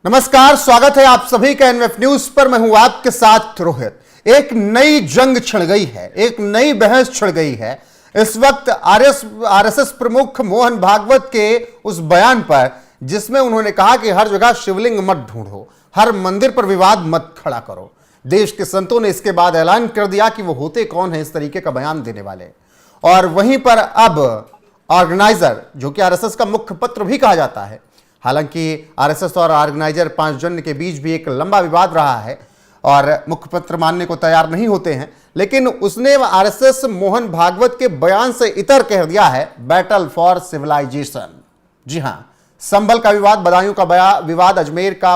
नमस्कार, स्वागत है आप सभी का एनएफ न्यूज पर। मैं हूं आपके साथ रोहित। एक नई जंग छिड़ गई है, एक नई बहस छिड़ गई है इस वक्त आरएसएस प्रमुख मोहन भागवत के उस बयान पर, जिसमें उन्होंने कहा कि हर जगह शिवलिंग मत ढूंढो, हर मंदिर पर विवाद मत खड़ा करो। देश के संतों ने इसके बाद ऐलान कर दिया कि वो होते कौन है इस तरीके का बयान देने वाले। और वहीं पर अब ऑर्गेनाइजर, जो कि आरएसएस का मुख्य पत्र भी कहा जाता है, हालांकि आरएसएस और ऑर्गेनाइजर 5 जन के बीच भी एक लंबा विवाद रहा है और मुखपत्र मानने को तैयार नहीं होते हैं, लेकिन उसने आरएसएस मोहन भागवत के बयान से इतर कह दिया है बैटल फॉर सिविलाइजेशन। जी हां, संभल का विवाद, बदायूं का विवाद, अजमेर का,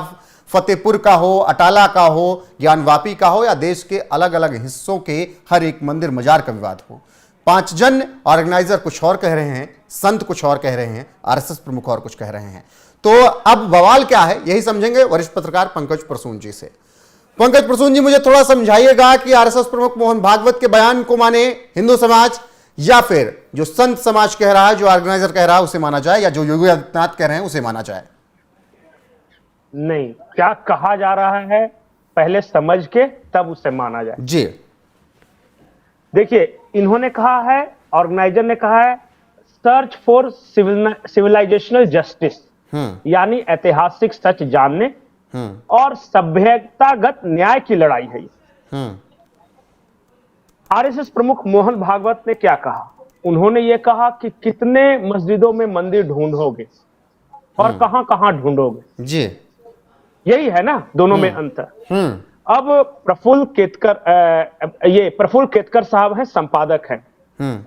फतेहपुर का हो, अटाला का हो, ज्ञानवापी का हो या देश के अलग अलग हिस्सों के हर एक मंदिर मजार का विवाद हो। 5 जन ऑर्गेनाइजर कुछ और कह रहे हैं, संत कुछ और कह रहे हैं, आरएसएस प्रमुख और कुछ कह रहे हैं। तो अब बवाल क्या है, यही समझेंगे वरिष्ठ पत्रकार पंकज प्रसून जी से। पंकज प्रसून जी, मुझे थोड़ा समझाइएगा कि आरएसएस प्रमुख मोहन भागवत के बयान को माने हिंदू समाज, या फिर जो संत समाज कह रहा है, जो ऑर्गेनाइजर कह रहा है उसे माना जाए, या जो योगी आदित्यनाथ कह रहे हैं उसे माना जाए? नहीं, क्या कहा जा रहा है पहले समझ के तब उसे माना जाए। जी देखिए, इन्होंने कहा है, ऑर्गेनाइजर ने कहा है, सर्च फॉर सिविलाइजेशनल जस्टिस, यानी ऐतिहासिक सच जानने और सभ्यतागत न्याय की लड़ाई है। आरएसएस प्रमुख मोहन भागवत ने क्या कहा? उन्होंने ये कहा कि कितने मस्जिदों में मंदिर ढूंढोगे और कहां कहां ढूंढोगे। जी, यही है ना दोनों में अंतर। अब प्रफुल्ल केतकर साहब हैं, संपादक हैं,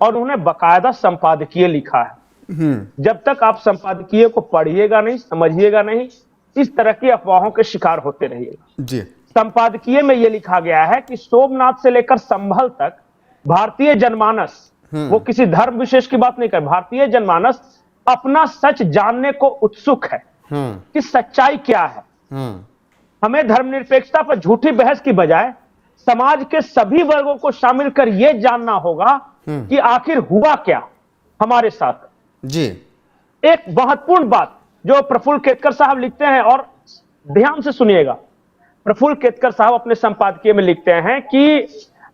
और उन्होंने बकायदा संपादकीय लिखा है। जब तक आप संपादकीय को पढ़िएगा नहीं, समझिएगा नहीं, इस तरह की अफवाहों के शिकार होते रहिएगा। जी, संपादकीय में यह लिखा गया है कि सोमनाथ से लेकर संभल तक भारतीय जनमानस, वो किसी धर्म विशेष की बात नहीं कर, भारतीय जनमानस अपना सच जानने को उत्सुक है कि सच्चाई क्या है। हमें धर्मनिरपेक्षता पर झूठी बहस की बजाय समाज के सभी वर्गों को शामिल कर यह जानना होगा कि आखिर हुआ क्या हमारे साथ। जी, एक महत्वपूर्ण बात जो प्रफुल्ल केतकर साहब लिखते हैं, और ध्यान से सुनिएगा, प्रफुल्ल केतकर साहब अपने संपादकीय में लिखते हैं कि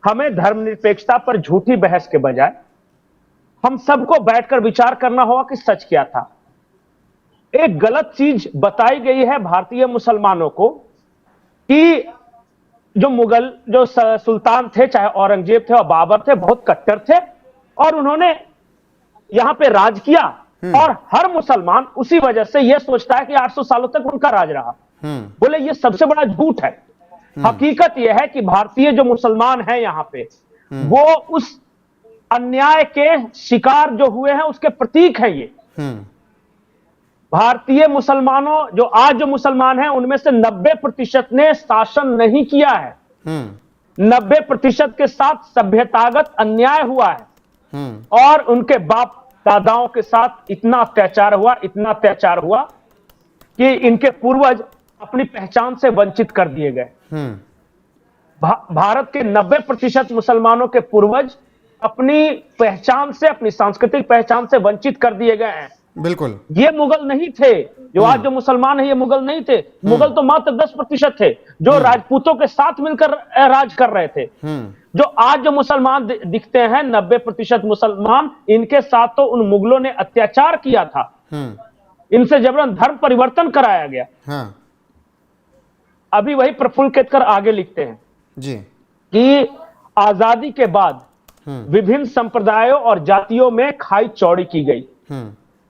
हमें धर्मनिरपेक्षता पर झूठी बहस के बजाय हम सबको बैठकर विचार करना होगा कि सच क्या था। एक गलत चीज बताई गई है भारतीय मुसलमानों को कि जो सुल्तान थे, चाहे औरंगजेब थे और बाबर थे, बहुत कट्टर थे और उन्होंने यहां पे राज किया, और हर मुसलमान उसी वजह से यह सोचता है कि 800 सालों तक उनका राज रहा। बोले ये सबसे बड़ा झूठ है। हकीकत यह है कि भारतीय जो मुसलमान हैं यहां पे, वो उस अन्याय के शिकार जो हुए हैं उसके प्रतीक हैं। ये भारतीय मुसलमानों, जो आज जो मुसलमान हैं, उनमें से 90% ने शासन नहीं किया है। 90% के साथ सभ्यतागत अन्याय हुआ है, और उनके बाप दादाओं के साथ इतना अत्याचार हुआ कि इनके पूर्वज अपनी पहचान से वंचित कर दिए गए। भारत के 90% मुसलमानों के पूर्वज अपनी पहचान से, अपनी सांस्कृतिक पहचान से वंचित कर दिए गए हैं। बिल्कुल, ये मुगल नहीं थे। जो आज जो मुसलमान है, ये मुगल नहीं थे। मुगल तो मात्र 10% थे जो राजपूतों के साथ मिलकर राज कर रहे थे। जो आज जो मुसलमान दिखते हैं, 90% मुसलमान, इनके साथ तो उन मुगलों ने अत्याचार किया था। इनसे जबरन धर्म परिवर्तन कराया गया। अभी वही प्रफुल्ल केतकर आगे लिखते हैं जी, कि आजादी के बाद विभिन्न संप्रदायों और जातियों में खाई चौड़ी की गई।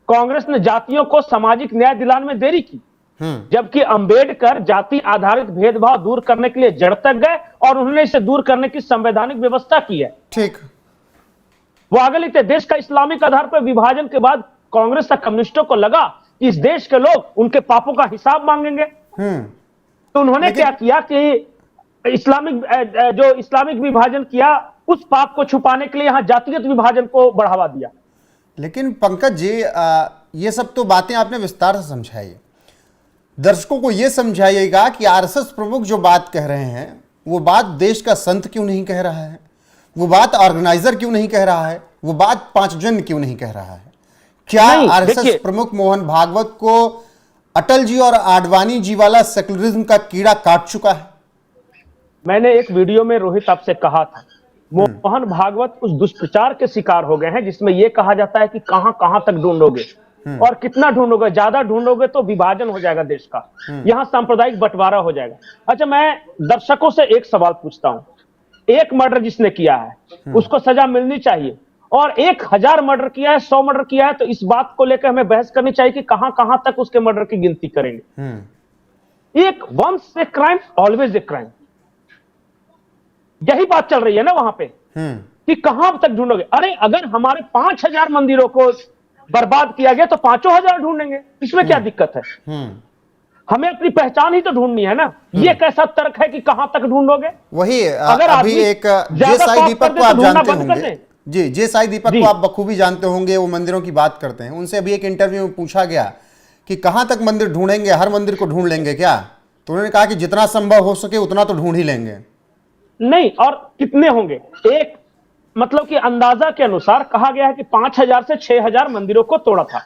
कांग्रेस ने जातियों को सामाजिक न्याय दिलाने में देरी की, जबकि अंबेडकर जाति आधारित भेदभाव दूर करने के लिए जड़ तक गए और उन्होंने इसे दूर करने की संवैधानिक व्यवस्था की है। ठीक। वो आगे लिखते, देश का इस्लामिक आधार पर विभाजन के बाद कांग्रेस और कम्युनिस्टों को लगा कि इस देश के लोग उनके पापों का हिसाब मांगेंगे। तो उन्होंने क्या किया कि इस्लामिक विभाजन किया, उस पाप को छुपाने के लिए यहां जातिगत विभाजन को बढ़ावा दिया। लेकिन पंकज जी, ये सब तो बातें आपने विस्तार से समझाई। दर्शकों को यह समझाइएगा कि आरएसएस प्रमुख जो बात कह रहे हैं, वो बात देश का संत क्यों नहीं कह रहा है, वो बात ऑर्गेनाइजर क्यों नहीं कह रहा है, वो बात 5 जन क्यों नहीं कह रहा है? क्या आरएसएस प्रमुख मोहन भागवत को अटल जी और आडवाणी जी वाला सेकुलरिज्म का कीड़ा काट चुका है? मैंने एक वीडियो में रोहित आपसे कहा था, मोहन भागवत उस दुष्प्रचार के शिकार हो गए हैं जिसमें यह कहा जाता है कि कहां कहां तक ढूंढोगे और कितना ढूंढोगे, ज्यादा ढूंढोगे तो विभाजन हो जाएगा देश का, यहां सांप्रदायिक बंटवारा हो जाएगा। अच्छा, मैं दर्शकों से एक सवाल पूछता हूं, एक मर्डर जिसने किया है उसको सजा मिलनी चाहिए, और 1000 मर्डर किया है, 100 मर्डर किया है, तो इस बात को लेकर हमें बहस करनी चाहिए कि कहां कहां तक उसके मर्डर की गिनती करेंगे। एक once a crime always a crime, यही बात चल रही है ना वहां पे कि कहां तक ढूंढोगे। अरे अगर हमारे 5000 मंदिरों को बर्बाद किया गया तो 5000 ढूंढेंगे, इसमें क्या दिक्कत है? हमें अपनी पहचान ही तो ढूंढनी है ना। ये कैसा तर्क है कि कहां तक ढूंढोगे? वही अगर अभी एक जे साई दीपक को आप जानते होंगे, जी, जे साई दीपक को आप बखूबी जानते होंगे, वो मंदिरों की बात करते हैं। उनसे अभी एक इंटरव्यू में पूछा गया कि कहां तक मंदिर ढूंढेंगे, हर मंदिर को ढूंढ लेंगे क्या? तो उन्होंने कहा कि जितना संभव हो सके उतना तो ढूंढ ही लेंगे। नहीं, और कितने होंगे? एक मतलब कि अंदाजा के अनुसार कहा गया है कि 5000 से 6000 मंदिरों को तोड़ा था।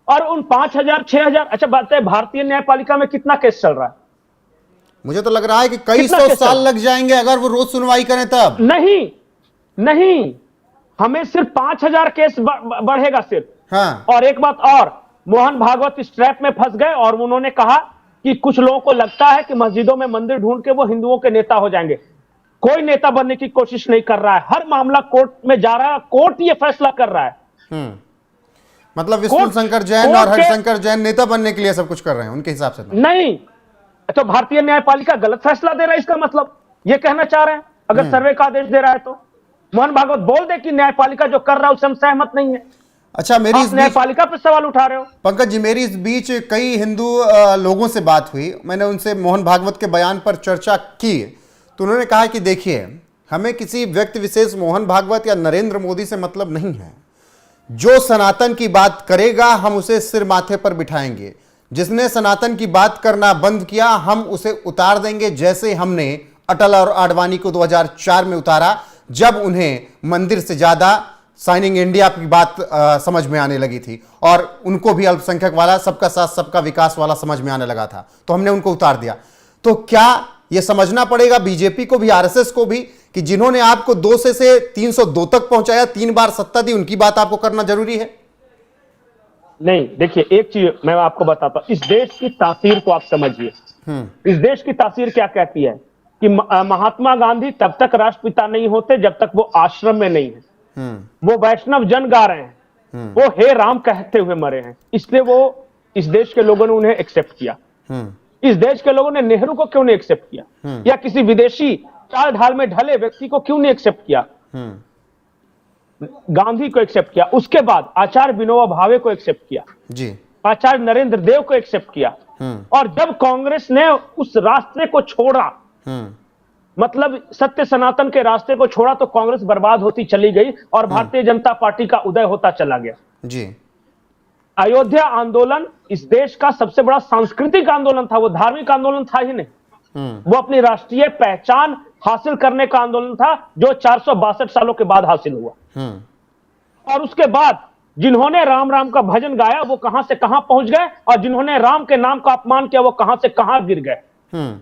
और उन 5000 6000, अच्छा बात है, भारतीय न्यायपालिका में कितना केस चल रहा है? मुझे तो लग रहा है कि कई सौ साल लग जाएंगे अगर वो रोज सुनवाई करें तब। नहीं नहीं, हमें सिर्फ 5000 केस बढ़ेगा सिर्फ। हाँ। और एक बात और, मोहन भागवत इस ट्रैप में फंस गए और उन्होंने कहा कि कुछ लोगों को लगता है कि मस्जिदों में मंदिर ढूंढ के वो हिंदुओं के नेता हो जाएंगे। कोई नेता बनने की कोशिश नहीं कर रहा है, हर मामला कोर्ट में जा रहा है, कोर्ट ये फैसला कर रहा है। मतलब विष्णु शंकर जैन और हरिशंकर जैन नेता बनने के लिए सब कुछ कर रहे हैं उनके हिसाब से? नहीं, तो भारतीय न्यायपालिका गलत फैसला दे रहा है, इसका मतलब ये कहना चाह रहे हैं? अगर सर्वे का आदेश दे रहा है तो मोहन भागवत बोल दे कि न्यायपालिका जो कर रहा है उससे हम सहमत नहीं है। अच्छा, मेरी इस न्यायपालिका पे सवाल उठा रहे हो। पंकज जी, मेरी इस बीच कई हिंदू लोगों से बात हुई, मैंने उनसे मोहन भागवत के बयान पर चर्चा की, तो उन्होंने कहा कि देखिए, हमें किसी व्यक्ति विशेष मोहन भागवत या नरेंद्र मोदी से मतलब नहीं है। जो सनातन की बात करेगा हम उसे सिर माथे पर बिठाएंगे, जिसने सनातन की बात करना बंद किया हम उसे उतार देंगे, जैसे हमने अटल और आडवाणी को 2004 में उतारा, जब उन्हें मंदिर से ज्यादा साइनिंग इंडिया की बात समझ में आने लगी थी और उनको भी अल्पसंख्यक वाला, सबका साथ सबका विकास वाला समझ में आने लगा था, तो हमने उनको उतार दिया। तो क्या यह समझना पड़ेगा बीजेपी को भी, आरएसएस को भी, कि जिन्होंने आपको 200 से 302 तक पहुंचाया, 3 बार सत्ता दी, उनकी बात आपको करना जरूरी है? नहीं, देखिए एक चीज मैं आपको बताता हूं, इस देश की तासीर को आप समझिए। इस देश की तासीर क्या कहती है कि महात्मा गांधी तब तक राष्ट्रपिता नहीं होते जब तक वो आश्रम में नहीं है। वो वैष्णव जन गा रहे हैं, वो हे राम कहते हुए मरे हैं, इसलिए वो इस देश के लोगों ने उन्हें एक्सेप्ट किया। इस देश के लोगों ने नेहरू को क्यों नहीं एक्सेप्ट किया, या किसी विदेशी चाल ढाल में ढले व्यक्ति को क्यों नहीं एक्सेप्ट किया? गांधी को एक्सेप्ट किया, उसके बाद आचार्य विनोबा भावे को एक्सेप्ट किया जी, आचार्य नरेंद्र देव को एक्सेप्ट किया। और जब कांग्रेस ने उस रास्ते को छोड़ा, मतलब सत्य सनातन के रास्ते को छोड़ा, तो कांग्रेस बर्बाद होती चली गई और भारतीय जनता पार्टी का उदय होता चला गया जी। अयोध्या आंदोलन इस देश का सबसे बड़ा सांस्कृतिक आंदोलन था, वो धार्मिक आंदोलन था ही नहीं। वो अपनी राष्ट्रीय पहचान हासिल करने का आंदोलन था जो 462 सालों के बाद हासिल हुआ। और उसके बाद जिन्होंने राम राम का भजन गाया वो कहां से कहां पहुंच गए, और जिन्होंने राम के नाम का अपमान किया वो कहां से कहां गिर गए।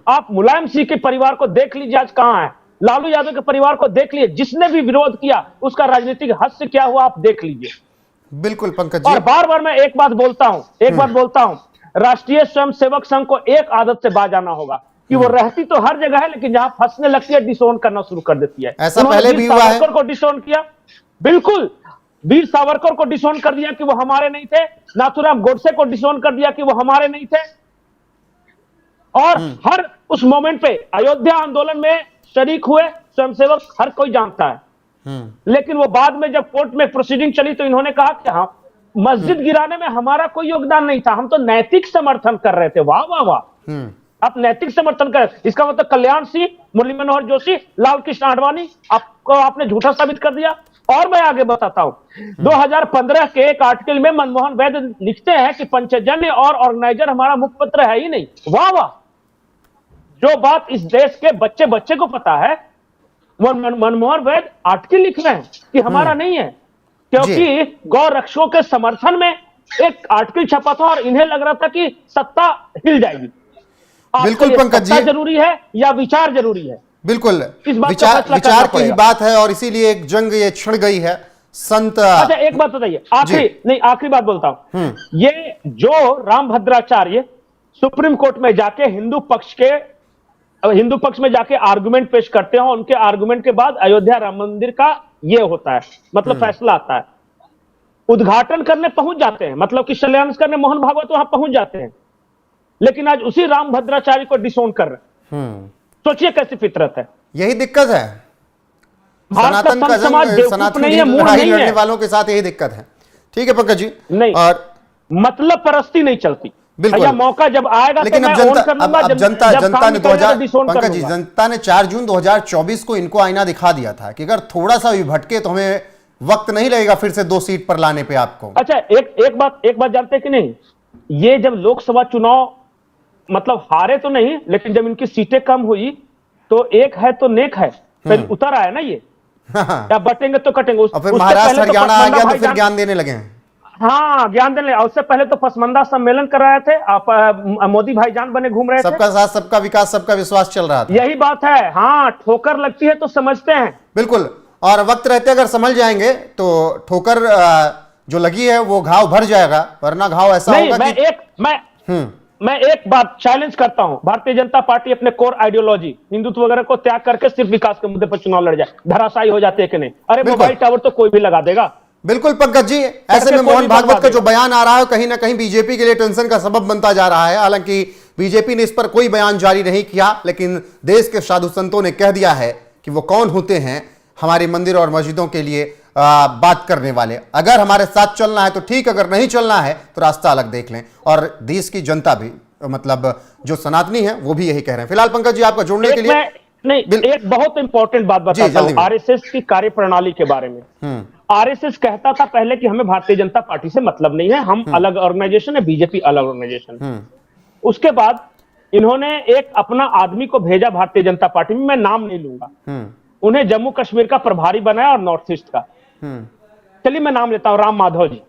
आप मुलायम सिंह के परिवार को देख लीजिए आज कहां है, लालू यादव के परिवार को देख लीजिए, जिसने भी विरोध किया उसका राजनीतिक हास्य क्या हुआ आप देख लीजिए। बिल्कुल पंकज जी। और बार बार मैं एक बात बोलता हूं, राष्ट्रीय स्वयंसेवक संघ को एक आदत से बाज आना होगा कि वो रहती तो हर जगह है, लेकिन जहां फंसने लगती है डिसोन करना शुरू कर देती है। ऐसा पहले भी हुआ है। को डिसोन किया, बिल्कुल वीर सावरकर को डिसोन कर दिया कि वो हमारे नहीं थे, नाथूराम गोडसे को डिसोन कर दिया कि वो हमारे नहीं थे। और हर उस मोमेंट पे अयोध्या आंदोलन में शरीक हुए स्वयंसेवक हर कोई जानता है। लेकिन वो बाद में जब कोर्ट में प्रोसीडिंग चली तो इन्होंने कहा कि हाँ, मस्जिद गिराने में हमारा कोई योगदान नहीं था, हम तो नैतिक समर्थन कर रहे थे। वाह वाह वाह, आप नैतिक समर्थन कर, इसका मतलब कल्याण सिंह, मुरली मनोहर जोशी, लाल कृष्ण आडवाणी आपको आपने झूठा साबित कर दिया। और मैं आगे बताता हूं, 2015 के एक आर्टिकल में मनमोहन वैद्य लिखते हैं कि पंचजन्य और ऑर्गेनाइजर हमारा मुखपत्र है ही नहीं। वाह वाह, जो बात इस देश के बच्चे बच्चे को पता है, मनमोहन वैद्य आर्टिकल लिख रहे हैं कि हमारा नहीं है, क्योंकि गौ रक्षकों के समर्थन में एक आर्टिकल छपा था और इन्हें लग रहा था कि सत्ता हिल जाएगी। आपके बिल्कुल लिए पंकज सत्ता जी। जरूरी है या विचार जरूरी है? बिल्कुल इस बात का विचार फैसला विचार करना की ही पड़ेगा। बात है और इसीलिए एक जंग ये छिड़ गई है। संत अच्छा एक बात बताइए, आखिरी बात बोलता हूं। ये जो रामभद्राचार्य सुप्रीम कोर्ट में जाके हिंदू पक्ष में जाके आर्गुमेंट पेश करते हैं, उनके आर्गुमेंट के बाद अयोध्या राम मंदिर का ये होता है, मतलब फैसला आता है, उद्घाटन करने पहुंच जाते हैं, मतलब कि शिलान्यास करने मोहन भागवत वहां पहुंच जाते हैं, लेकिन आज उसी रामभद्राचार्य को डिसोन कर रहे हैं। सोचिए कैसी फितरत है। यही दिक्कत है। भारत सनातन का का संत समाज जंग, बेवकूफ सनातन नहीं की है, मूर्ख लड़ाई नहीं लड़ने है। वालों के साथ यही दिक्कत है। ठीक है पंकज जी। नहीं, और मतलब परस्ती नहीं चलती। बिल्कुल। भैया मौका जब आएगा तो लेकिन मैं अब जनता, ऑन कर लूंगा, अब जब जनता जब जनता काम ने निकलेगा तो डिसोन कर पंकज जी, लूंगा। जनता ने 4 जून 2024 को इनको आईना दिखा दिया था कि अगर थोड़ा सा भी भटके तो हमें वक्त नहीं लगेगा फिर से 2 सीट पर लाने पे आपको। अच्छा एक बात जानते हैं कि नहीं, ये जब लोकसभा चुनाव मतलब हारे तो नहीं, लेकिन जब इनकी सीटें कम हुई तो एक है तो नेक है, फिर उतर आया ना ये। या बटेंगे तो कटेंगे। और फिर महाराष्ट्र हरियाणा आ गया तो फिर ज्ञान देने लगे हैं। हाँ ज्ञान देने, उससे पहले तो पसमंदा सम्मेलन कर रहे थे आप, मोदी भाईजान बने घूम रहे थे। सबका साथ सबका विकास सबका विश्वास चल रहा था। यही बात है। हाँ ठोकर लगती है तो समझते हैं। बिल्कुल। और वक्त रहते अगर समझ जाएंगे तो ठोकर जो लगी है वो घाव भर जाएगा, वरना घाव ऐसा नहीं, होगा कि मैं एक बात चैलेंज करता हूं, भारतीय जनता पार्टी अपने कोर आइडियोलॉजी हिंदुत्व वगैरह को त्याग करके सिर्फ विकास के मुद्दे पर चुनाव लड़ जाए, धराशायी हो जाते हैं कि नहीं? अरे मोबाइल टावर तो कोई भी लगा देगा। बिल्कुल पंकज जी। ऐसे में मोहन भागवत का जो बयान आ रहा है कहीं ना कहीं बीजेपी के लिए टेंशन का सबब बनता जा रहा है। हालांकि बीजेपी ने इस पर कोई बयान जारी नहीं किया, लेकिन देश के साधु संतों ने कह दिया है कि वो कौन होते हैं हमारे मंदिर और मस्जिदों के लिए बात करने वाले। अगर हमारे साथ चलना है तो ठीक, अगर नहीं चलना है तो रास्ता अलग देख लें। और देश की जनता भी, मतलब जो सनातनी है वो भी यही कह रहे हैं। फिलहाल पंकज जी आपका जोड़ने के लिए एक बहुत इंपॉर्टेंट बात बताता हूं आरएसएस की कार्यप्रणाली के बारे में। आरएसएस कहता था पहले कि हमें भारतीय जनता पार्टी से मतलब नहीं है, हम अलग ऑर्गेनाइजेशन है, बीजेपी अलग ऑर्गेनाइजेशन। उसके बाद इन्होंने एक अपना आदमी को भेजा भारतीय जनता पार्टी में, मैं नाम नहीं लूंगा, उन्हें जम्मू कश्मीर का प्रभारी बनाया और नॉर्थ ईस्ट का। चलिए मैं नाम लेता हूं, राम माधव जी।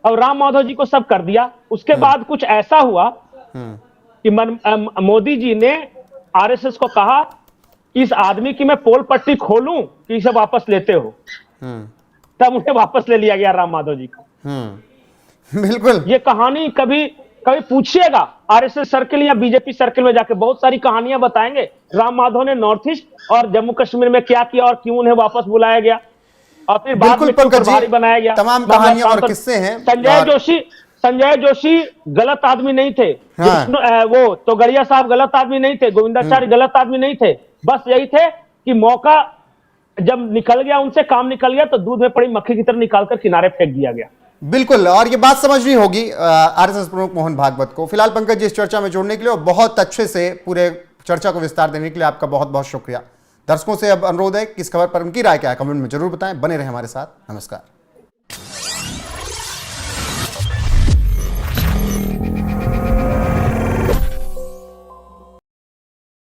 अब राम माधव जी को सब कर दिया। उसके बाद कुछ ऐसा हुआ कि मोदी जी ने आरएसएस को कहा इस आदमी की मैं पोल पट्टी खोलूं कि इसे वापस लेते हो, तब उन्हें वापस ले लिया गया राम माधव जी को। बिल्कुल। ये कहानी कभी पूछिएगा आरएसएस सर्किल या बीजेपी सर्किल में जाके, बहुत सारी कहानियां बताएंगे राम माधव ने नॉर्थ ईस्ट और जम्मू कश्मीर में क्या किया और क्यों उन्हें वापस बुलाया गया और फिर बाद में क्यों प्रभारी बनाया गया। तमाम कहानियां और किस्से हैं। संजय जोशी गलत आदमी नहीं थे। वो तो गड़िया साहब गलत आदमी नहीं थे, गोविंदाचार्य गलत आदमी नहीं थे। बस यही थे कि मौका जब निकल गया, उनसे काम निकल गया तो दूध में पड़ी मक्खी की तरह निकालकर किनारे फेंक दिया गया। बिल्कुल। और ये बात समझनी होगी आरएसएस प्रमुख मोहन भागवत को। फिलहाल पंकज जी इस चर्चा में जोड़ने के लिए और बहुत अच्छे से पूरे चर्चा को विस्तार देने के लिए आपका बहुत बहुत शुक्रिया। दर्शकों से अब अनुरोध है कि इस खबर पर उनकी राय क्या है कमेंट में जरूर बताएं। बने रहे हमारे साथ। नमस्कार।